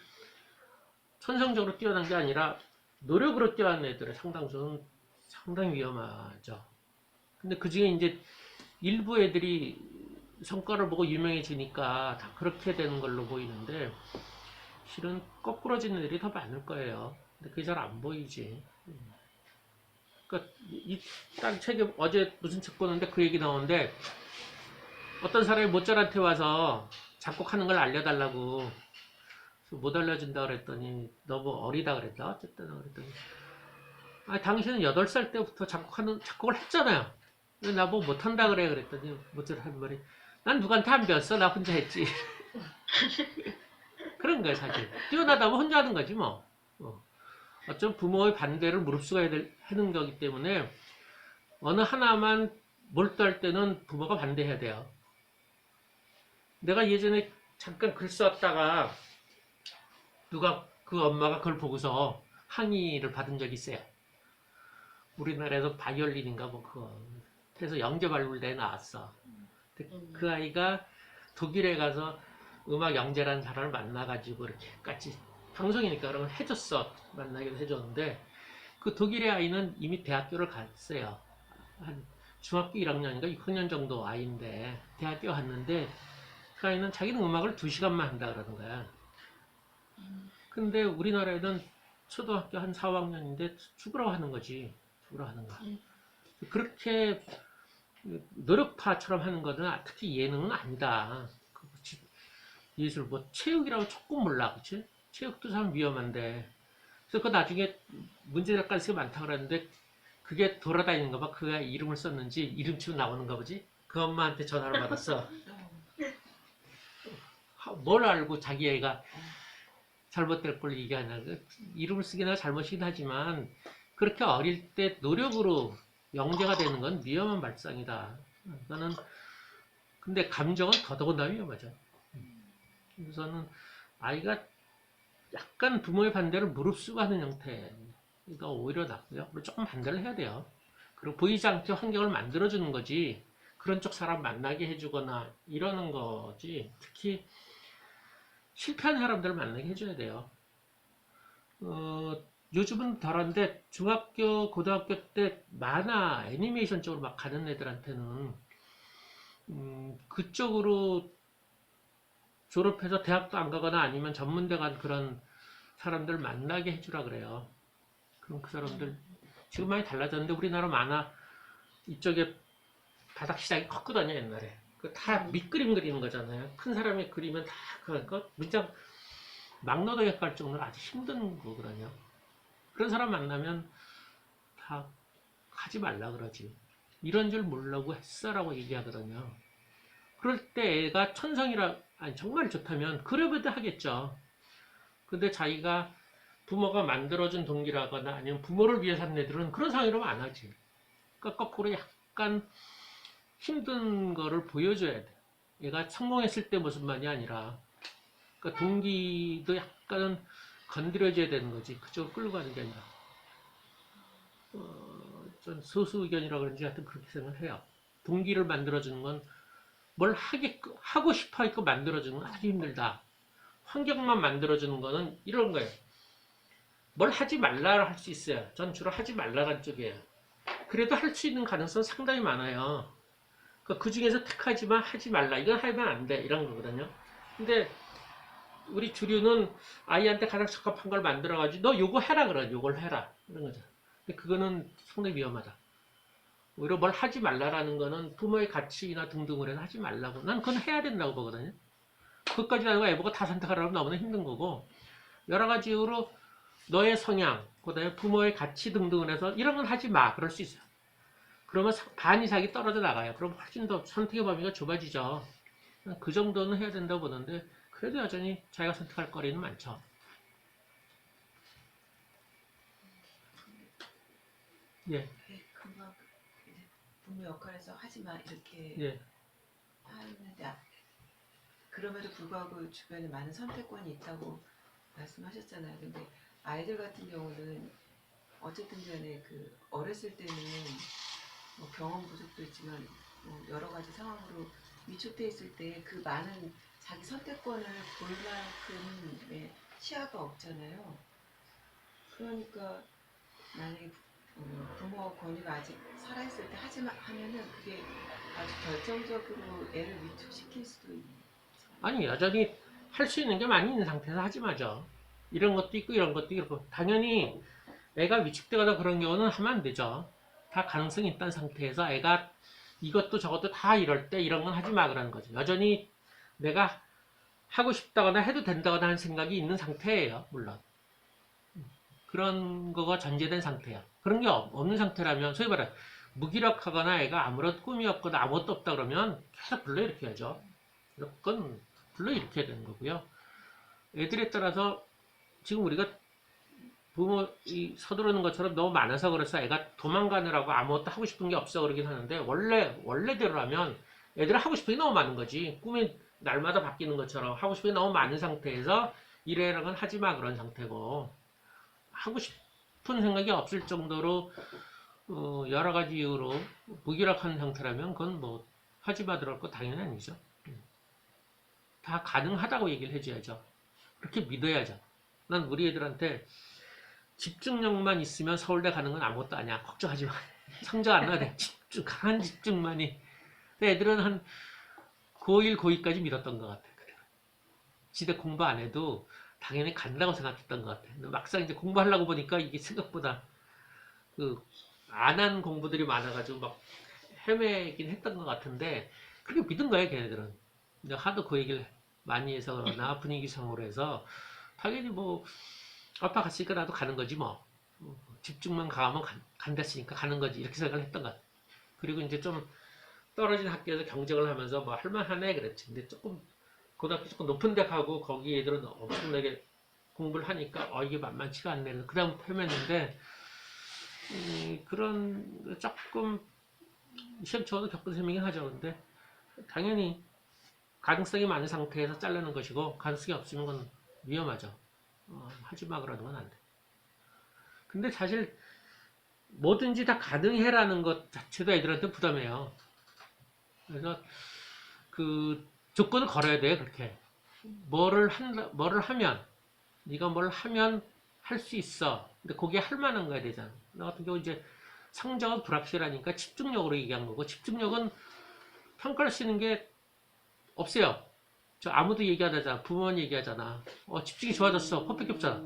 천성적으로 뛰어난 게 아니라 노력으로 뛰어난 애들의 상당수는 상당히 위험하죠. 근데 그 중에 이제 일부 애들이 성과를 보고 유명해지니까 다 그렇게 되는 걸로 보이는데 실은 거꾸러지는 애들이 더 많을 거예요. 근데 그게 잘 안 보이지. 그러니까 이 책에 어제 무슨 책 보는데 그 얘기 나오는데 어떤 사람이 모짜르트한테 와서 작곡하는 걸 알려달라고 못 알려준다 그랬더니 너무 어리다 그랬다 어쨌든 그랬더니 당신은 8살 때부터 작곡을 했잖아요. 왜 나보고 못한다 그래 그랬더니 모짜르트 한 말이 난 누구한테 안 배웠어 나 혼자 했지. 그런 거예요 사실. 뛰어나다면 혼자 하는 거지 뭐. 어쩜 부모의 반대를 무릅쓰고 하는 거기 때문에 어느 하나만 몰두할 때는 부모가 반대해야 돼요. 내가 예전에 잠깐 글 썼다가 누가 그 엄마가 그걸 보고서 항의를 받은 적이 있어요. 우리나라에서 바이올린인가 뭐 그거 그래서 영재발굴대에 나왔어. 그 아이가 독일에 가서 음악 영재라는 사람을 만나가지고 이렇게 같이 방송이니까 그러면 해줬어. 만나기도 해줬는데 그 독일의 아이는 이미 대학교를 갔어요. 한 중학교 1학년인가 6학년 정도 아이인데 대학교 갔는데 그 아이는 자기는 음악을 2시간만 한다 그러는 거야. 근데 우리나라에는 초등학교 한 4, 5학년인데 죽으라고 하는 거지. 죽으라고 하는 거야. 그렇게 노력파처럼 하는 거는 특히 예능은 아니다. 예술 뭐 체육이라고 조금 몰라. 그치? 체육도 참 위험한데. 그래서 그 나중에 문제될 가능성이 많다 그랬는데 그게 돌아다니는가 봐. 그가 이름을 썼는지 이름 치고 나오는가 보지. 그 엄마한테 전화를 받았어. 뭘 알고 자기 애가 잘못될 걸 얘기하냐. 이름을 쓰기나 잘못이긴 하지만 그렇게 어릴 때 노력으로 영재가 되는 건 위험한 발상이다. 나는 근데 감정은 더더군다나 위험하죠. 그래서는 아이가 약간 부모의 반대를 무릅쓰고 하는 형태가 오히려 낫고요. 그리고 조금 반대를 해야 돼요. 그리고 보이지 않게 환경을 만들어주는 거지 그런 쪽 사람 만나게 해주거나 이러는 거지 특히 실패한 사람들을 만나게 해줘야 돼요. 요즘은 덜한데 중학교, 고등학교 때 만화, 애니메이션 쪽으로 막 가는 애들한테는 그쪽으로 졸업해서 대학도 안 가거나 아니면 전문대 간 그런 사람들 만나게 해주라 그래요. 그럼 그 사람들 지금 많이 달라졌는데 우리나라 만화 이쪽에 바닥 시장이 컸거든요 옛날에. 다 밑그림 그리는 거잖아요. 큰 사람이 그리면 다 그거 문장 막노동에 갈 정도로 아주 힘든 거거든요. 그런 사람 만나면 다 하지 말라 그러지. 이런 줄 모르려고 했어라고 얘기하거든요. 그럴 때 애가 천성이라 아니 정말 좋다면 그래도 하겠죠. 근데 자기가 부모가 만들어준 동기라거나 아니면 부모를 위해 산 애들은 그런 상황이라면 안 하지. 그러니까 거꾸로 약간 힘든 거를 보여줘야 돼. 얘가 성공했을 때 모습만이 아니라 그러니까 동기도 약간은 건드려줘야 되는 거지. 그쪽으로 끌고 가는 게 아니라. 좀 소수 의견이라 그런지 하여튼 그렇게 생각을 해요. 동기를 만들어주는 건 뭘 하고 싶어 하니까 만들어주는 건 아주 힘들다. 환경만 만들어주는 거는 이런 거예요. 뭘 하지 말라 할 수 있어요. 전 주로 하지 말라는 쪽이에요. 그래도 할 수 있는 가능성은 상당히 많아요. 그 중에서 택하지만 하지 말라. 이건 하면 안 돼. 이런 거거든요. 근데 우리 주류는 아이한테 가장 적합한 걸 만들어가지고 너 요거 해라 그래. 요걸 해라. 이런 거죠. 근데 그거는 상당히 위험하다. 오히려 뭘 하지 말라라는 거는 부모의 가치나 등등을 해서 하지 말라고. 난 그건 해야 된다고 보거든요. 그것까지 아니고 애보고 다 선택하라면 너무나 힘든 거고 여러 가지 이유로 너의 성향, 그다음에 부모의 가치 등등을 해서 이런 건 하지 마. 그럴 수 있어요. 그러면 반 이상이 떨어져 나가요. 그럼 훨씬 더 선택의 범위가 좁아지죠. 그 정도는 해야 된다고 보는데 그래도 여전히 자기가 선택할 거리는 많죠. 예, 네, 금방 이제 부모 역할에서 하지 마 이렇게 예, 하는데 그럼에도 불구하고 주변에 많은 선택권이 있다고 말씀하셨잖아요. 근데 아이들 같은 경우는 어쨌든 간에 그 어렸을 때는 뭐 경험 부족도 있지만 뭐 여러 가지 상황으로 위축돼 있을 때 그 많은 자기 선택권을 볼 만큼의 시야가 없잖아요. 그러니까 만약에 부모 권위가 아직 살아있을 때 하지마 하면은 그게 아주 결정적으로 애를 위축시킬 수도 있는. 아니 여전히 할 수 있는 게 많이 있는 상태에서 하지 마죠. 이런 것도 있고 이런 것도 있고 당연히 애가 위축되거나 그런 경우는 하면 안 되죠. 다 가능성이 있다는 상태에서 애가 이것도 저것도 다 이럴 때 이런 건 하지 마 그러는 거죠. 여전히 내가 하고 싶다거나 해도 된다거나 하는 생각이 있는 상태예요. 물론 그런 거가 전제된 상태야. 그런 게 없는 상태라면 소위 말해 무기력하거나 애가 아무런 꿈이 없거나 아무것도 없다 그러면 계속 불러일으켜야죠. 그건 불러일으켜야 되는 거고요. 애들에 따라서 지금 우리가 부모 서두르는 것처럼 너무 많아서 그래서 애가 도망가느라고 아무것도 하고 싶은 게 없어 그러긴 하는데 원래대로라면 애들은 하고 싶은 게 너무 많은 거지. 꿈이 날마다 바뀌는 것처럼 하고 싶은 게 너무 많은 상태에서 이래라건 하지 마 그런 상태고 하고 싶은 생각이 없을 정도로 여러 가지 이유로 무기력한 상태라면 그건 뭐 하지 마 들을 거 당연히 아니죠. 다 가능하다고 얘기를 해줘야죠. 그렇게 믿어야죠. 난 우리 애들한테 집중력만 있으면 서울대 가는 건 아무것도 아니야. 걱정하지 마. 성적 안 나와도 돼. 강한 집중만이. 근데 애들은 한 고1, 고2까지 믿었던 것 같아. 지대 공부 안 해도 당연히 간다고 생각했던 것 같아. 근데 막상 이제 공부하려고 보니까 이게 생각보다 안 한 공부들이 많아가지고 막 헤매긴 했던 것 같은데 그렇게 믿은 거야, 걔네들은. 근데 하도 그 얘기를 많이 해서 나 분위기상으로 해서 당연히 뭐 아빠 갔으니까 나도 가는 거지 뭐. 집중만 강하면 간다으니까 가는 거지 이렇게 생각을 했던 것 같아. 그리고 이제 좀 떨어진 학교에서 경쟁을 하면서 뭐 할만하네 그랬지. 근데 조금 고등학교 조금 높은 데 가고 거기 애들은 엄청나게 공부를 하니까 이게 만만치가 않네. 그 다음 헤맸는데 그런 조금 시험쳐도 겪은 셈이긴 하죠. 근데 당연히 가능성이 많은 상태에서 자르는 것이고 가능성이 없으면 건 위험하죠. 하지 마 그러는 건 안 돼. 근데 사실 뭐든지 다 가능해라는 것 자체도 애들한테 부담이에요. 그래서 그 조건을 걸어야 돼 그렇게. 뭐를 하면 네가 뭘 하면 할 수 있어. 근데 그게 할 만한 거야 되잖아. 나 같은 경우 이제 성적은 불확실하니까 집중력으로 얘기한 거고 집중력은 평가를 쓰는 게 없어요. 저 아무도 얘기하잖아. 부모는 얘기하잖아. 집중이 좋아졌어. 퍼펙트 없잖아.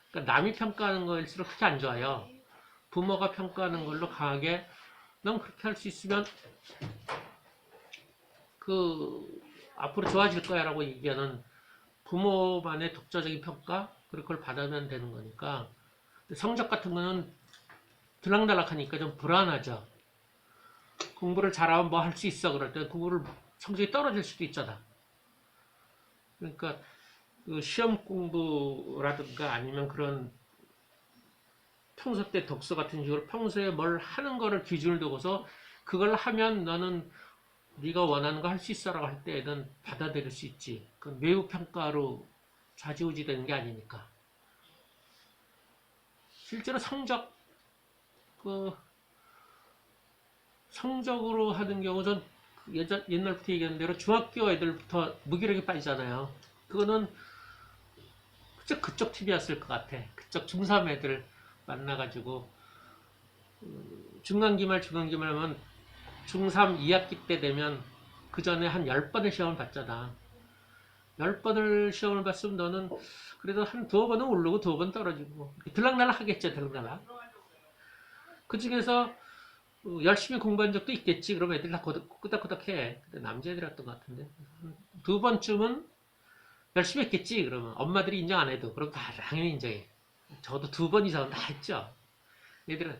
그러니까 남이 평가하는 거일수록 그렇게 안 좋아요. 부모가 평가하는 걸로 강하게 넌 그렇게 할 수 있으면 앞으로 좋아질 거야 라고 얘기하는 부모만의 독자적인 평가 그걸 받으면 되는 거니까 성적 같은 거는 들락날락하니까 좀 불안하죠. 공부를 잘하면 뭐 할 수 있어 그럴 때 공부를 성적이 떨어질 수도 있잖아. 그러니까 그 시험 공부라든가 아니면 그런 평소 때 독서 같은 식으로 평소에 뭘 하는 거를 기준을 두고서 그걸 하면 너는 네가 원하는 거 할 수 있어라고 할 때는 받아들일 수 있지. 그건 외부 평가로 좌지우지 되는 게 아니니까. 실제로 성적으로 하는 경우 전 옛날부터 얘기한 대로 중학교 애들부터 무기력에 빠지잖아요. 그거는 그쪽 팀이었을 것 같아. 그쪽 중3 애들 만나가지고 중간기말 하면 중3 2학기 때 되면 그 전에 한 10번의 시험을 봤잖아. 10번을 시험을 봤으면 너는 그래도 한 두어 번은 오르고 두어 번 떨어지고 들락날락 하겠죠. 들락날락. 그 중에서 열심히 공부한 적도 있겠지. 그럼 애들 다 끄덕끄덕해. 근데 남자애들이었던 것 같은데 두 번쯤은 열심히 했겠지. 그러면 엄마들이 인정 안 해도 그럼 다 당연히 인정해. 저도 2번 이상은 다 했죠. 얘들은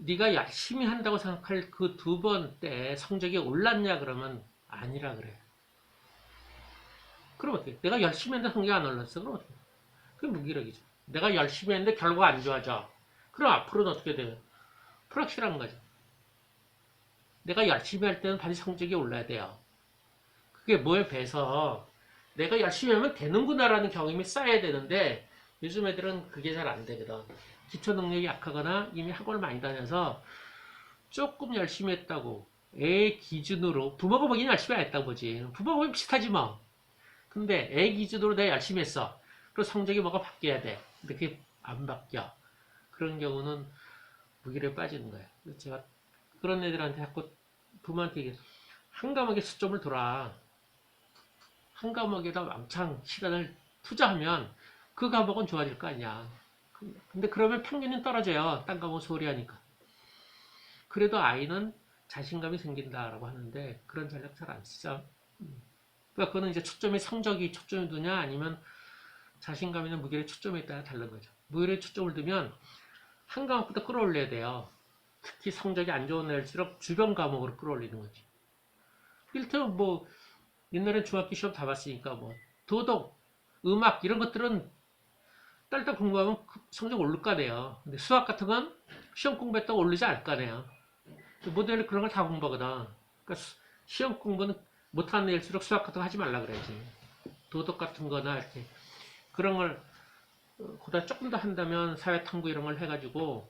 네가 열심히 한다고 생각할 그 2번 때 성적이 올랐냐 그러면 아니라 그래. 그럼 어떻게? 내가 열심히 했는데 성적이 안 올랐어. 그럼 어떻게? 그게 무기력이죠. 내가 열심히 했는데 결과가 안 좋아져. 그럼 앞으로는 어떻게 돼요? 불확실한 거죠. 내가 열심히 할 때는 반드시 성적이 올라야 돼요. 그게 뭐에 비해서 내가 열심히 하면 되는구나라는 경험이 쌓여야 되는데 요즘 애들은 그게 잘 안 되거든. 기초 능력이 약하거나 이미 학원을 많이 다녀서 조금 열심히 했다고 애 기준으로 부모가 보기엔 열심히 안 했다고 보지. 부모가 보기엔 비슷하지 뭐. 근데 애 기준으로 내가 열심히 했어. 그리고 성적이 뭐가 바뀌어야 돼. 근데 그게 안 바뀌어. 그런 경우는 무기력에 빠지는 거예요. 그래서 제가 그런 애들한테 자꾸 부모한테 얘기해서 한 과목에 수점을 둬라. 한 과목에다 왕창 시간을 투자하면 그 과목은 좋아질 거 아니야. 근데 그러면 평균은 떨어져요. 딴 과목 소홀히 하니까. 그래도 아이는 자신감이 생긴다라고 하는데 그런 전략 잘 안 쓰죠. 그러니까 그거는 이제 초점이 성적이 초점이 두냐 아니면 자신감 있는 무기력의 초점에 따라 다른 거죠. 무기력에 초점을 두면 한 과목부터 끌어올려야 돼요. 특히 성적이 안 좋은 애일수록 주변 과목으로 끌어올리는 거지. 일테면 뭐 옛날에 중학교 시험 다 봤으니까 뭐 도덕, 음악 이런 것들은 딸딸 공부하면 성적 오를 거 아니에요. 근데 수학 같은 건 시험 공부했다고 오르지 않을 거 아니에요. 모델이 그런 걸 다 공부하거든. 그러니까 시험 공부는 못하는 애일수록 수학 같은 거 하지 말라 그래야지. 도덕 같은 거나 이렇게 그런 걸 그보다 조금 더 한다면 사회탐구 이런 걸 해가지고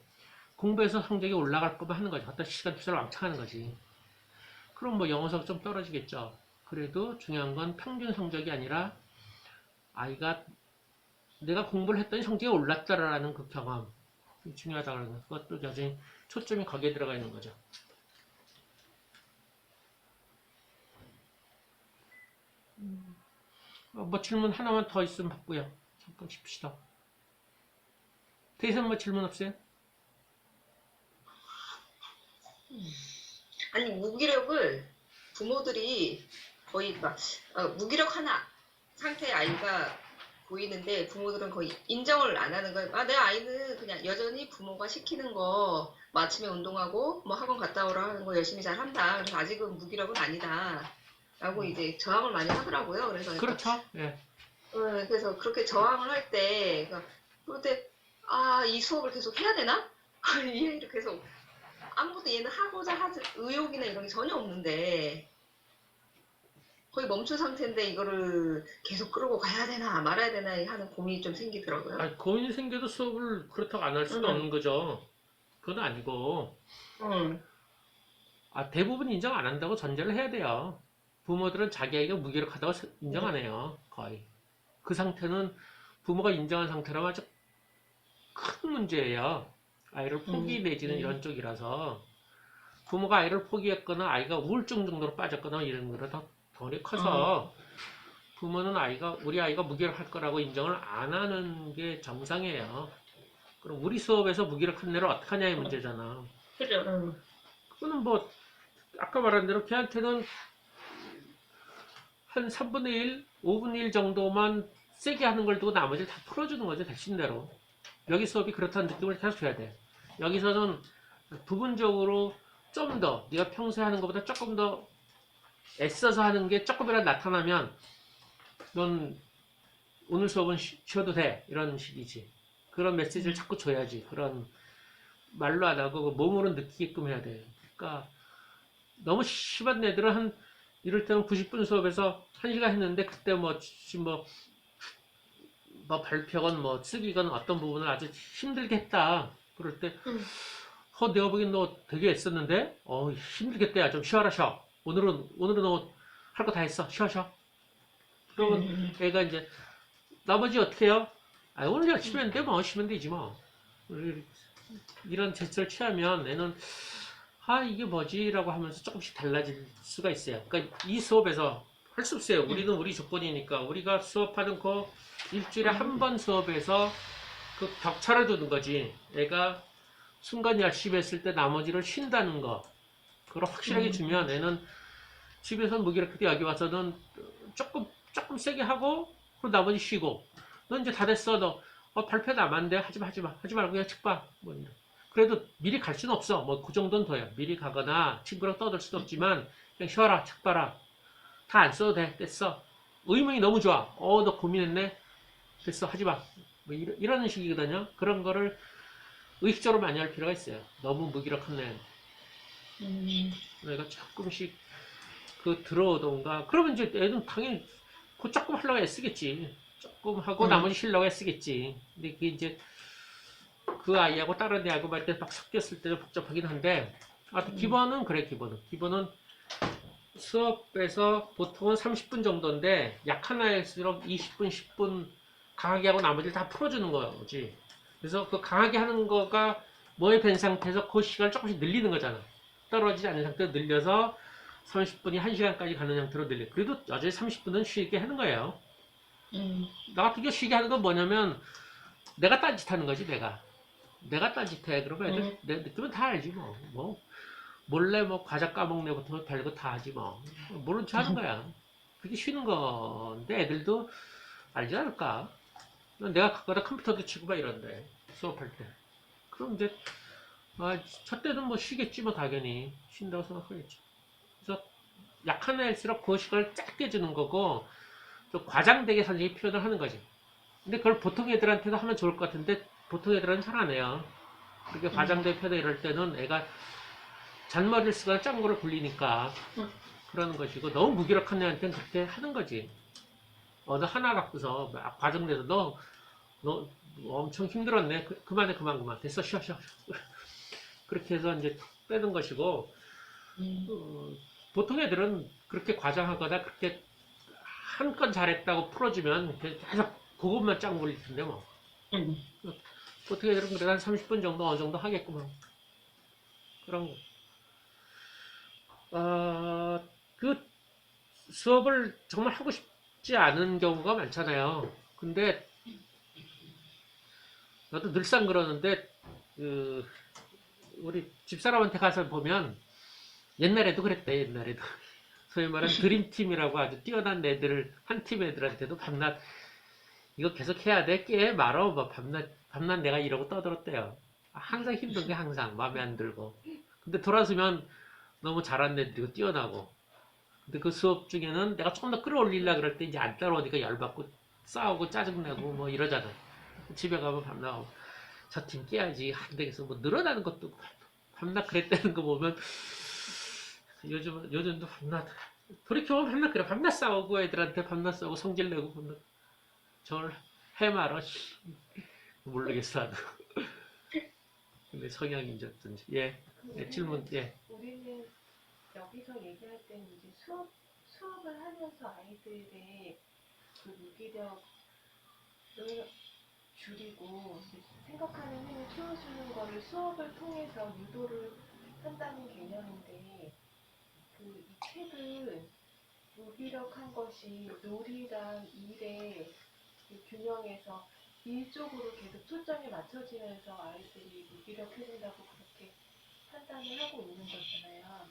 공부해서 성적이 올라갈 거면 하는 거지. 어떤 시간 투자를 왕창 하는 거지. 그럼 뭐 영어 성적 좀 떨어지겠죠. 그래도 중요한 건 평균 성적이 아니라 아이가 내가 공부를 했더니 성적이 올랐다라는 그 경험이 중요하다는 거. 그것도 여전히 초점이 거기에 들어가 있는 거죠. 뭐 질문 하나만 더 있으면 받고요. 잠깐 쉽시다. 대선 뭐 질문 없어요? 아니 무기력을 부모들이 거의 막 무기력 하나 상태의 아이가 보이는데 부모들은 거의 인정을 안 하는 거예요. 내 아이는 그냥 여전히 부모가 시키는 거 뭐 아침에 운동하고 뭐 학원 갔다 오라 하는 거 열심히 잘 한다. 그래서 아직은 무기력은 아니다. 라고 이제 저항을 많이 하더라고요. 그래서 그렇죠. 예. 그래서 그렇게 저항을 할 때 그런데 이 수업을 계속 해야 되나? 얘를 계속 아무것도 얘는 하고자 하지 의욕이나 이런 게 전혀 없는데 거의 멈춘 상태인데 이거를 계속 끌고 가야 되나 말아야 되나 하는 고민이 좀 생기더라고요. 아니, 고민이 생겨도 수업을 그렇다고 안 할 수는 없는 거죠. 그건 아니고 대부분 인정 안 한다고 전제를 해야 돼요. 부모들은 자기 아이가 무기력하다고 인정 안 해요. 거의. 그 상태는 부모가 인정한 상태라면 아주 큰 문제예요. 아이를 포기 내지는 이런 쪽이라서 부모가 아이를 포기했거나 아이가 우울증 정도로 빠졌거나 이런 거를 더 커서 부모는 우리 아이가 무기력할 거라고 인정을 안 하는 게 정상이에요. 그럼 우리 수업에서 무기력한 애를 어떻게 하냐의 문제잖아. 그죠. 그거는 뭐 아까 말한 대로 걔한테는 한 3분의 1, 5분의 1 정도만 세게 하는 걸 두고 나머지를 다 풀어주는 거죠. 대신대로. 여기 수업이 그렇다는 느낌을 계속 줘야 돼. 여기서는 부분적으로 좀 더 네가 평소에 하는 것보다 조금 더 애써서 하는 게 조금이라도 나타나면 넌 오늘 수업은 쉬어도 돼. 이런 식이지. 그런 메시지를 자꾸 줘야지. 그런 말로 안 하고 몸으로 느끼게끔 해야 돼. 그러니까 너무 심한 애들은 이럴 때는 90분 수업에서 1시간 했는데 그때 뭐 발표건 뭐 쓰기건 어떤 부분을 아주 힘들게 했다. 그럴 때 내가 보기엔 너 되게 애썼는데 힘들겠다. 야, 좀 쉬어라 쉬어. 오늘은 너 할 거 다 했어. 쉬어. 그러면 애가 이제 나머지 어떻게 해요? 오늘 열심히 했는데 뭐 쉬면 되지 뭐. 이런 제스처를 취하면 애는 이게 뭐지라고 하면서 조금씩 달라질 수가 있어요. 그러니까 이 수업에서 할 수 없어요. 우리는 우리 조건이니까 우리가 수업하는 거 일주일에 한 번 수업에서 그 격차를 두는 거지. 애가 순간 열심히 했을 때 나머지를 쉰다는 거. 그걸 확실하게 주면 애는 집에서 무기력해도 여기 와서는 조금 세게 하고 그리고 나머지 쉬고 너 이제 다 됐어. 너 발표 남았는데 하지 말고 그냥 책 봐. 뭐 이런. 그래도 미리 갈 수는 없어. 뭐 그 정도는 더요. 미리 가거나 친구랑 떠들 수도 없지만 그냥 쉬어라. 책 봐라. 다 안 써도 돼. 됐어. 의문이 너무 좋아. 너 고민했네. 됐어. 하지 마. 뭐 이런 식이거든요. 그런 거를 의식적으로 많이 할 필요가 있어요. 너무 무기력한 애. 내가 조금씩 들어오던가. 그러면 이제 애는 당연히 조금 하려고 애쓰겠지. 조금 하고 나머지 쉬려고 애쓰겠지. 근데 그게 이제 그 아이하고 다른 애하고 말 때 막 섞였을 때는 복잡하긴 한데, 기본은 그래, 기본은 수업에서 보통은 30분 정도인데, 약한 아이일수록 20분, 10분 강하게 하고 나머지를 다 풀어주는 거지. 그래서 그 강하게 하는 거가 뭐에 된 상태에서 그 시간을 조금씩 늘리는 거잖아. 떨어지지 않는 상태로 늘려서 30분이 1시간까지 가는 형태로 늘려. 그래도 여전히 30분은 쉬게 하는 거예요. 나 같은 경우 쉬게 하는 건 뭐냐면, 내가 딴짓하는 거지, 내가 딴짓해. 그러면 애들 내 느낌은 다 알지 뭐. 몰래 과자 까먹네부터 별거 다 하지 뭐. 모른 척 하는 거야. 그게 쉬는 건데 애들도 알지 않을까? 내가 가끔가다 컴퓨터도 치고 막 이런데 수업할 때. 그럼 이제 첫 때는 뭐 쉬겠지 뭐 당연히 쉰다고 생각하겠지. 그래서 약한 애일수록 그 시간을 짧게 주는 거고 또 과장되게 선생님이 표현을 하는 거지. 근데 그걸 보통 애들한테도 하면 좋을 것 같은데 보통 애들은 잘 안 해요. 그렇게 과장되게 표현 이럴 때는 애가 잔머리를 쓰거나 짠 거를 굴리니까 그러는 것이고 너무 무기력한 애한테는 그렇게 하는 거지. 너 하나 갖고서 막 과정돼서 너 엄청 힘들었네. 그만해 그만 됐어 쉬어. 그렇게 해서 이제 빼는 것이고 보통 애들은 그렇게 과장하거나 그렇게 한 건 잘했다고 풀어주면 계속 그것만 짱 굴릴 텐데 뭐. 보통 애들은 그래도 한 30분 정도 어느 정도 하겠구만. 그런 거. 그 수업을 정말 하고 싶지 않은 경우가 많잖아요. 근데 나도 늘상 그러는데 우리 집사람한테 가서 보면 옛날에도 그랬대. 옛날에도 소위 말하는 드림팀이라고 아주 뛰어난 애들 한 팀 애들한테도 밤낮 이거 계속 해야 돼. 깨 말어. 뭐 밤낮 내가 이러고 떠들었대요. 항상 힘든 게 항상 마음에 안 들고. 근데 돌아서면 너무 잘하는 애들이고 뛰어나고. 근데 그 수업 중에는 내가 조금 더 끌어올리려고 그럴 때 이제 안 따라오니까 열받고 싸우고 짜증내고 뭐 이러잖아. 집에 가면 밤낮 저 팀 깨야지. 안 되겠어. 뭐 늘어나는 것도 밤낮 그랬다는 거 보면 요즘도 밤낮 돌이켜보면 밤낮 그래. 밤낮 싸우고 애들한테 밤낮 싸우고 성질내고 밤낮 저를 해말어. 모르겠어 나도. 근데 성향인지 어쩐지. 예. 질문. 예. 우리는 여기서 얘기할 때는 이제 수업을 하면서 아이들의 그 무기력을 줄이고 이제 생각하는 힘을 키워주는 거를 수업을 통해서 유도를 한다는 개념인데 이 책은 무기력한 것이 놀이랑 일의 균형에서 일 쪽으로 계속 초점이 맞춰지면서 아이들이 무기력해진다고 그렇게 판단을 하고 있는 거잖아요.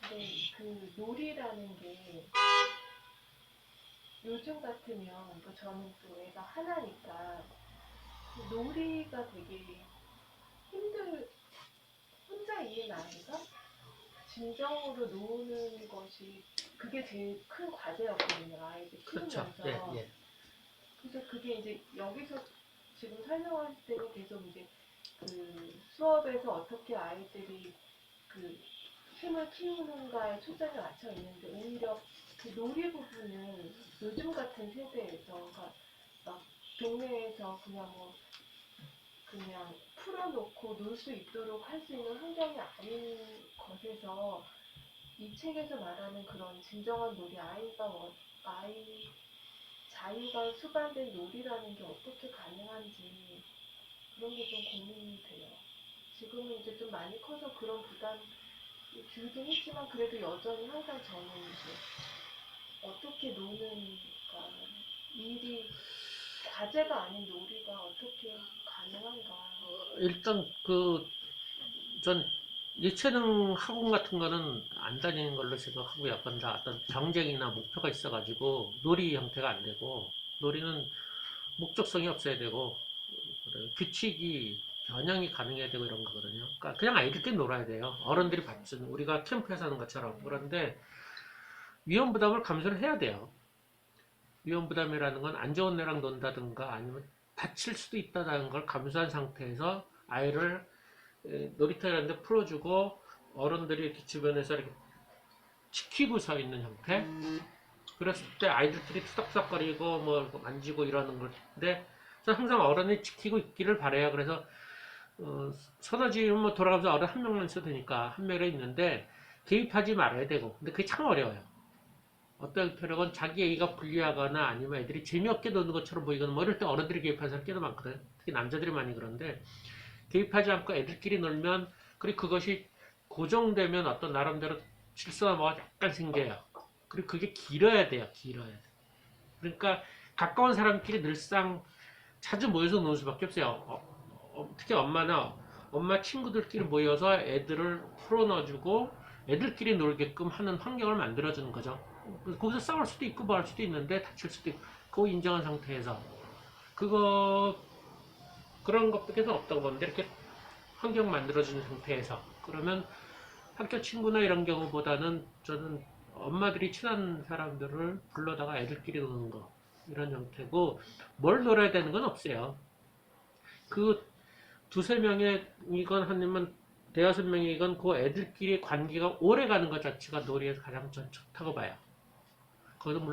근데 그 놀이라는 게 요즘 같으면 저는 또 애가 하나니까 놀이가 되게 혼자 있는 아이가 진정으로 노는 것이 그게 제일 큰 과제였거든요. 아이들 그렇죠. 키우면서. 예, 예. 그래서 그게 이제 여기서 지금 설명할 때는 계속 이제 그 수업에서 어떻게 아이들이 그 힘을 키우는가에 초점이 맞춰 있는데 오히려 그 놀이 부분은 요즘 같은 세대에서 그러니까 막 동네에서 그냥 풀어놓고 놀 수 있도록 할 수 있는 환경이 아닌 것에서 이 책에서 말하는 그런 진정한 놀이 아이 자유가 수반된 놀이라는 게 어떻게 가능한지 그런 게 좀 고민이 돼요. 지금은 이제 좀 많이 커서 그런 부담이 줄긴 했지만 그래도 여전히 항상 저는 이제 어떻게 노는가 일이 과제가 아닌 놀이가 어떻게 가능한가. 일단 전 예체능 학원 같은 거는 안 다니는 걸로 생각하고요. 그건 다 어떤 경쟁이나 목표가 있어가지고 놀이 형태가 안 되고 놀이는 목적성이 없어야 되고 규칙이 변형이 가능해야 되고 이런 거거든요. 그러니까 그냥 아이들끼리 놀아야 돼요. 어른들이 받든 우리가 캠프에서 하는 것처럼. 그런데 위험 부담을 감수를 해야 돼요. 위험 부담이라는 건 안 좋은 애랑 논다든가 아니면 다칠 수도 있다는 걸 감수한 상태에서 아이를 놀이터 이런 데 풀어주고 어른들이 이렇게 주변에서 이렇게 지키고 서 있는 형태. 그랬을 때 아이들끼리 투닥투닥거리고 뭐 만지고 이러는 건데 항상 어른이 지키고 있기를 바래요. 그래서 서너 집은 뭐 돌아가면서 어른 한 명만 있어도 되니까 한 명이 있는데 개입하지 말아야 되고 근데 그게 참 어려워요. 어떤 표력은 자기 얘기가 불리하거나 아니면 애들이 재미없게 노는 것처럼 보이거나 뭐 이럴 때 어른들이 개입하는 사람이 꽤나 많거든. 특히 남자들이 많이 그런데 개입하지 않고 애들끼리 놀면 그리고 그것이 고정되면 어떤 나름대로 질서가 뭐가 약간 생겨요. 그리고 그게 길어야 돼요. 길어야 돼. 그러니까 가까운 사람끼리 늘상 자주 모여서 노는 수밖에 없어요. 특히 엄마 친구들끼리 모여서 애들을 풀어넣어주고 애들끼리 놀게끔 하는 환경을 만들어주는 거죠. 거기서 싸울 수도 있고 뭐 할 수도 있는데 다칠 수도 있고 그거 인정한 상태에서 그런 것밖에 없던 건데 이렇게 환경 만들어주는 상태에서 그러면 학교 친구나 이런 경우보다는 저는 엄마들이 친한 사람들을 불러다가 애들끼리 노는 거 이런 형태고 뭘 놀아야 되는 건 없어요. 그 두세 명이건 아니면 대여섯 명이건 그 애들끼리 관계가 오래 가는 것 자체가 놀이에서 가장 전 좋다고 봐요. 그것도 물론